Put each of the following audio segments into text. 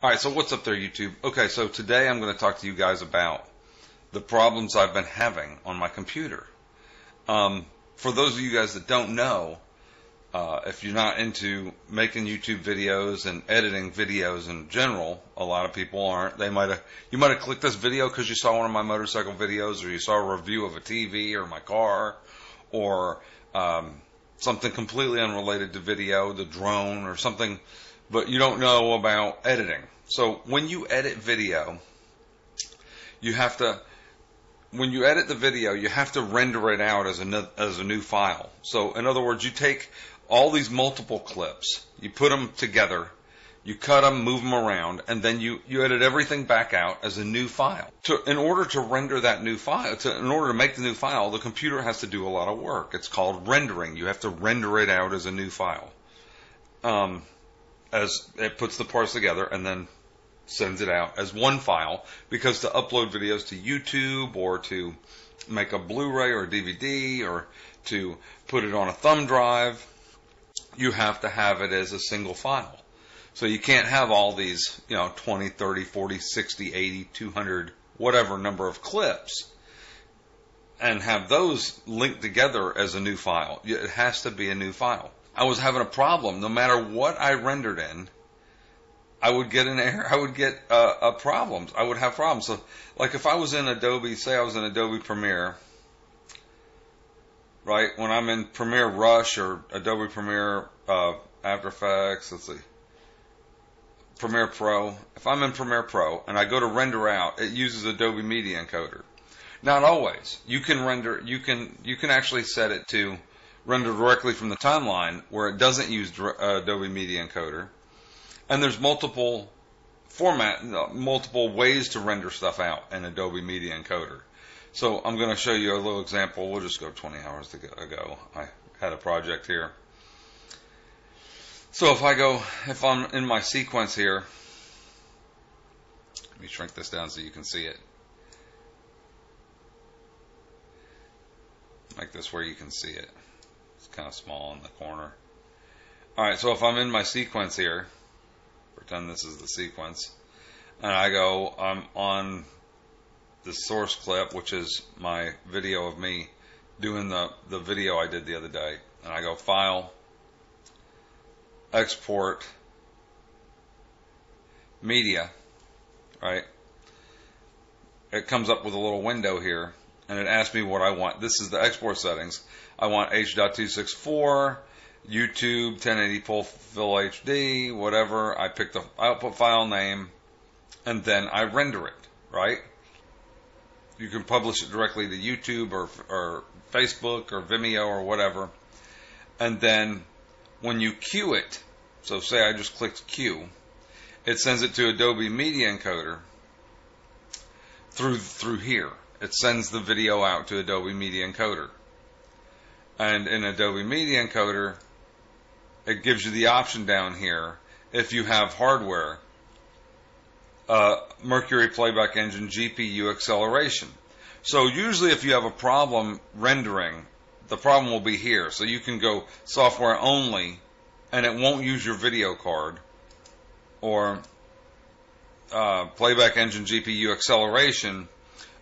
All right, so what's up there, YouTube? Okay, so today I'm going to talk to you guys about the problems I've been having on my computer. For those of you guys that don't know, if you're not into making YouTube videos and editing videos in general, a lot of people aren't. You might have clicked this video because you saw one of my motorcycle videos, or you saw a review of a TV or my car, or something completely unrelated to video, the drone or something, but you don't know about editing. So when you edit video, when you edit the video, you have to render it out as a new file. So in other words, you take all these multiple clips, you put them together, you cut them, move them around, and then you edit everything back out as a new file. In order to render that new file, in order to make the new file, the computer has to do a lot of work. It's called rendering. You have to render it out as a new file. As it puts the parts together and then sends it out as one file, because to upload videos to YouTube or to make a Blu-ray or a DVD or to put it on a thumb drive, you have to have it as a single file. So you can't have all these, 20, 30, 40, 60, 80, 200, whatever number of clips and have those linked together as a new file. It has to be a new file. I was having a problem. No matter what I rendered in, I would get an error. I would get problems. I would have problems. So, like if I was in Adobe, say I was in Adobe Premiere, right? When I'm in Premiere Rush or Adobe Premiere After Effects, let's see, Premiere Pro. If I'm in Premiere Pro and I go to render out, it uses Adobe Media Encoder. Not always. You can render. You can actually set it to render directly from the timeline where it doesn't use Adobe Media Encoder. And there's multiple ways to render stuff out in Adobe Media Encoder. So I'm going to show you a little example. We'll just go 20 hours ago. I had a project here. So if I'm in my sequence here, let me shrink this down so you can see it. Like this where you can see it. It's kind of small in the corner. Alright, so if I'm in my sequence here, pretend this is the sequence, and I'm on the source clip, which is my video of me doing the video I did the other day, and I go File, Export, Media, right? It comes up with a little window here, and it asks me what I want. This is the export settings. I want H.264, YouTube, 1080 full HD, whatever. I pick the output file name, and then I render it, right? You can publish it directly to YouTube or Facebook or Vimeo or whatever. And then when you queue it, so say I just clicked queue, it sends it to Adobe Media Encoder through here. It sends the video out to Adobe Media Encoder. And in Adobe Media Encoder, it gives you the option down here, if you have hardware, Mercury Playback Engine GPU acceleration. So usually if you have a problem rendering, the problem will be here. So you can go software only, and it won't use your video card, or Playback Engine GPU acceleration.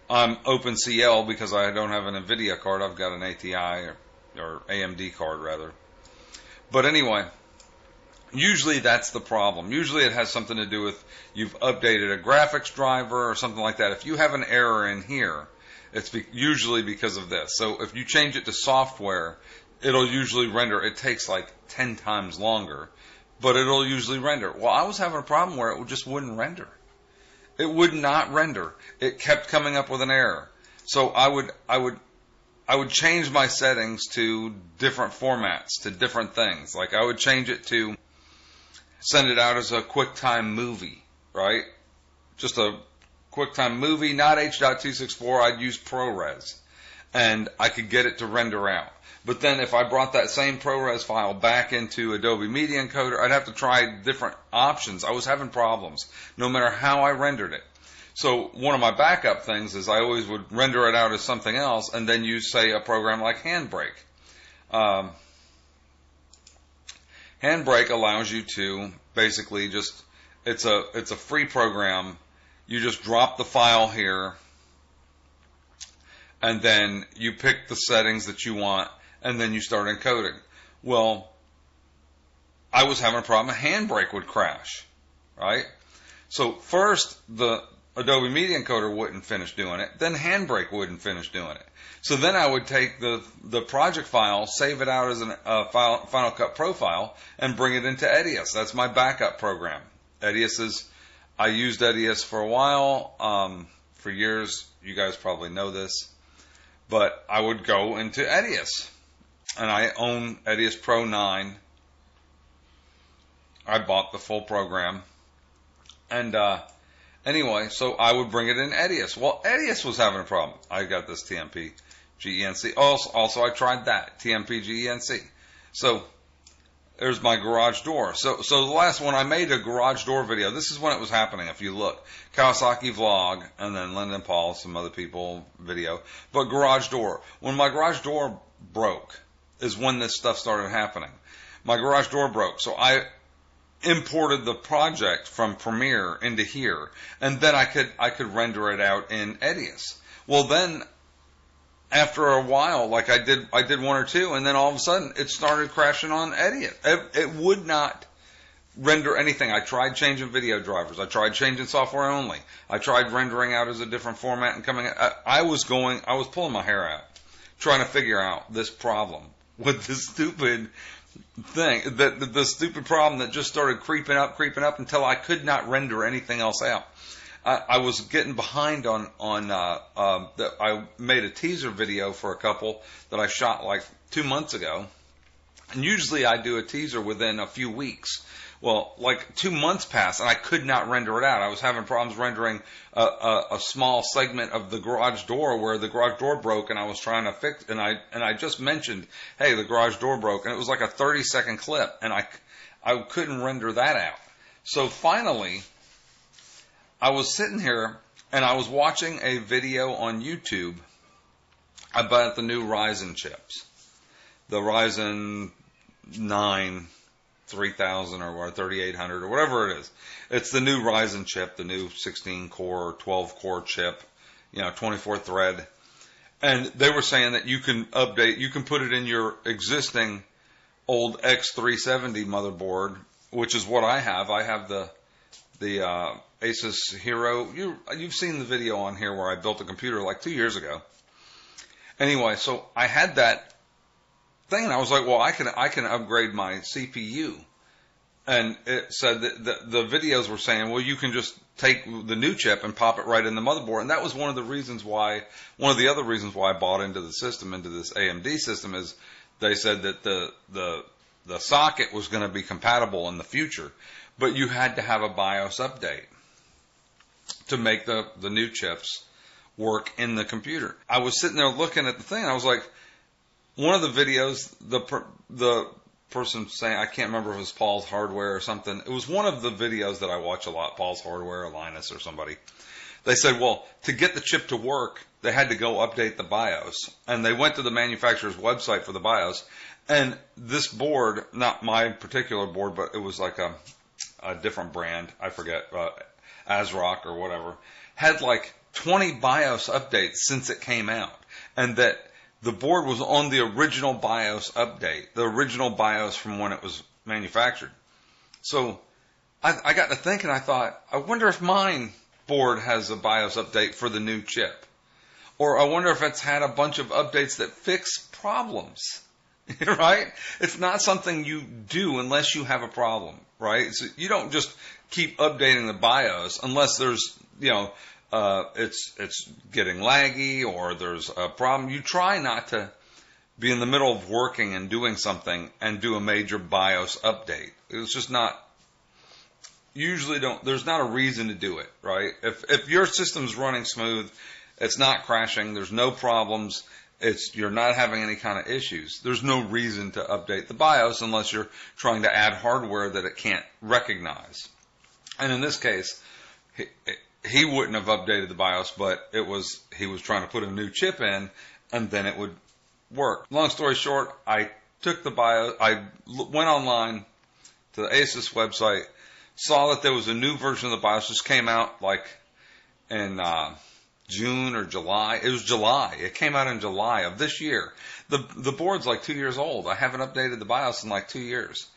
I'm OpenCL because I don't have an NVIDIA card. I've got an ATI or AMD card rather. But anyway, usually that's the problem. Usually it has something to do with you've updated a graphics driver or something like that. If you have an error in here, it's usually because of this. So if you change it to software, it'll usually render. It takes like 10 times longer, but it'll usually render. Well, I was having a problem where it just wouldn't render. It would not render. It kept coming up with an error. So I would change my settings to different formats, to different things. Like I would change it to send it out as a QuickTime movie, right? Just a QuickTime movie, not H.264. I'd use ProRes, and I could get it to render out. But then if I brought that same ProRes file back into Adobe Media Encoder, I'd have to try different options. I was having problems no matter how I rendered it. So one of my backup things is I always would render it out as something else and then use, say, a program like Handbrake. Handbrake allows you to basically just It's a free program. You just drop the file here, and then you pick the settings that you want, and then you start encoding. Well, I was having a problem. Handbrake would crash, right? So first, the Adobe Media Encoder wouldn't finish doing it. Then Handbrake wouldn't finish doing it. So then I would take the project file, save it out as a Final Cut Pro file, and bring it into Edius. That's my backup program. I used Edius for a while, for years. You guys probably know this. But I would go into Edius. And I own Edius Pro 9. I bought the full program. And anyway, so I would bring it in Edius. Well, Edius was having a problem. I got this TMP GENC. Also, I tried that, TMP GENC. So there's my garage door. So the last one, I made a garage door video. This is when it was happening, if you look. Kawasaki vlog, and then Lyndon Paul, some other people video. But garage door. When my garage door broke is when this stuff started happening. My garage door broke. So I imported the project from Premiere into here, and then I could render it out in Edius. Well, then after a while, like I did one or two, and then all of a sudden it started crashing on Edius. It would not render anything. I tried changing video drivers. I tried changing software only. I tried rendering out as a different format and coming. I was pulling my hair out trying to figure out this problem with this stupid thing, the stupid problem that just started creeping up until I could not render anything else out. I was getting behind on I made a teaser video for a couple that I shot like 2 months ago. And usually I do a teaser within a few weeks. Well, like 2 months passed and I could not render it out. I was having problems rendering a small segment of the garage door where the garage door broke, and I was trying to fix, and I just mentioned, hey, the garage door broke, and it was like a 30-second clip, and I couldn't render that out. So finally, I was sitting here and I was watching a video on YouTube about the new Ryzen chips. The Ryzen 9 3000 or 3800 or whatever it is. It's the new Ryzen chip, the new 16-core, 12-core chip, 24 thread. And they were saying that you can update, you can put it in your existing old X370 motherboard, which is what I have. I have the Asus Hero. You've seen the video on here where I built a computer like 2 years ago. Anyway, so I had that thing, and I was like, well, I can upgrade my CPU. And it said that the videos were saying, well, you can just take the new chip and pop it right in the motherboard. And that was one of the other reasons why I bought into the system, into this AMD system, is they said that the socket was going to be compatible in the future, but you had to have a BIOS update to make the new chips work in the computer. I was sitting there looking at the thing, and I was like, one of the videos, the person saying, I can't remember if it was Paul's Hardware or something. It was one of the videos that I watch a lot, Paul's Hardware or Linus or somebody. They said, well, to get the chip to work, they had to go update the BIOS. And they went to the manufacturer's website for the BIOS. And this board, not my particular board, but it was like a different brand, I forget, ASRock or whatever, had like 20 BIOS updates since it came out. And that the board was on the original BIOS update, the original BIOS from when it was manufactured. So I got to thinking, I thought, I wonder if mine board has a BIOS update for the new chip. Or I wonder if it's had a bunch of updates that fix problems, right? It's not something you do unless you have a problem, right? So you don't just keep updating the BIOS unless there's, it's getting laggy or there's a problem. You try not to be in the middle of working and doing something and do a major BIOS update. It's just not, there's not a reason to do it, right? If your system's running smooth, it's not crashing, there's no problems, you're not having any kind of issues, there's no reason to update the BIOS unless you're trying to add hardware that it can't recognize. And in this case, he wouldn't have updated the BIOS, but he was trying to put a new chip in, and then it would work. Long story short, I took the BIOS, I went online to the Asus website, saw that there was a new version of the BIOS just came out like in June or July. It was July. It came out in July of this year. The board's like 2 years old. I haven't updated the BIOS in like 2 years.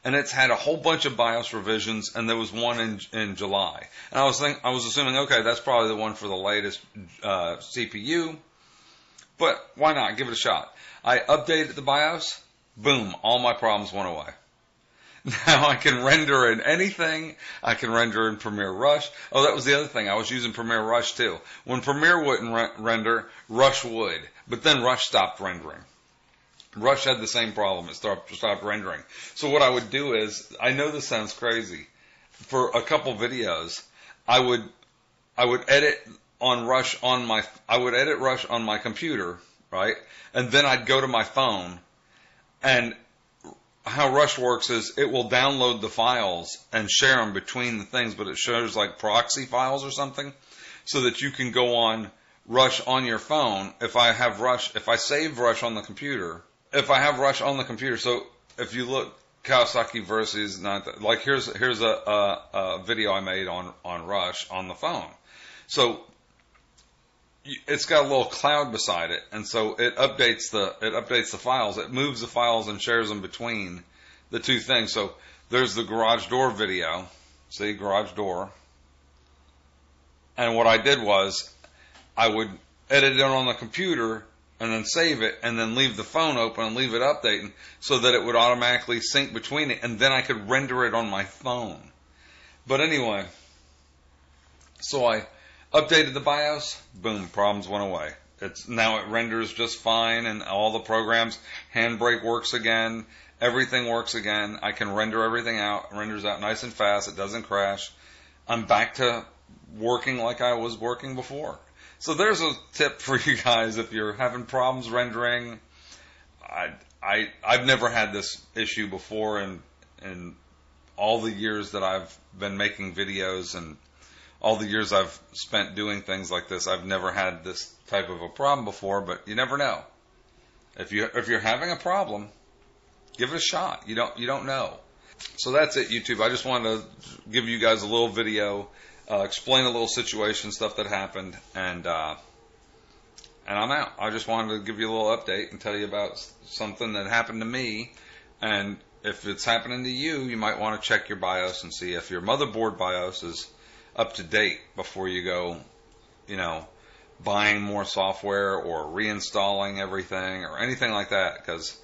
And it's had a whole bunch of BIOS revisions, and there was one in July. And I was assuming, okay, that's probably the one for the latest CPU. But why not? Give it a shot. I updated the BIOS. Boom. All my problems went away. Now I can render in anything. I can render in Premiere Rush. Oh, that was the other thing. I was using Premiere Rush too. When Premiere wouldn't render, Rush would. But then Rush stopped rendering. Rush had the same problem. It stopped rendering. So what I would do is, I know this sounds crazy. For a couple videos, I would edit Rush on my computer, right? And then I'd go to my phone, and how Rush works is it will download the files and share them between the things, but it shows like proxy files or something, so that you can go on Rush on your phone. If I save Rush on the computer, so if you look Kawasaki versus like here's a video I made on Rush on the phone. So it's got a little cloud beside it, and so it updates the files. It moves the files and shares them between the two things. So there's the garage door video. See, garage door. And what I did was I would edit it on the computer and then save it and then leave the phone open and leave it updating so that it would automatically sync between it, and then I could render it on my phone. But anyway, so I updated the BIOS, boom, problems went away. Now it renders just fine, and all the programs, Handbrake works again, everything works again. I can render everything out, it renders out nice and fast, it doesn't crash. I'm back to working like I was working before. So there's a tip for you guys if you're having problems rendering. I've never had this issue before in all the years that I've been making videos and all the years I've spent doing things like this. I've never had this type of a problem before, but you never know. If you're having a problem, give it a shot. You don't know. So that's it, YouTube. I just wanted to give you guys a little video, explain a little situation, stuff that happened, and I'm out. I just wanted to give you a little update and tell you about something that happened to me. And if it's happening to you, you might want to check your BIOS and see if your motherboard BIOS is up to date before you go, buying more software or reinstalling everything or anything like that. Because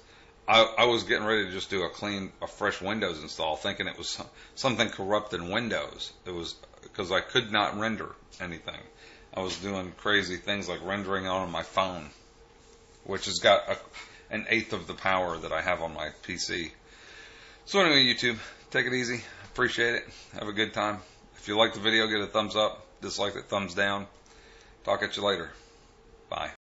I was getting ready to just do a fresh Windows install, thinking it was something corrupt in Windows. It was because I could not render anything. I was doing crazy things like rendering on my phone, which has got an eighth of the power that I have on my PC. So anyway, YouTube, take it easy. Appreciate it. Have a good time. If you like the video, give it a thumbs up. Dislike it, thumbs down. Talk at you later. Bye.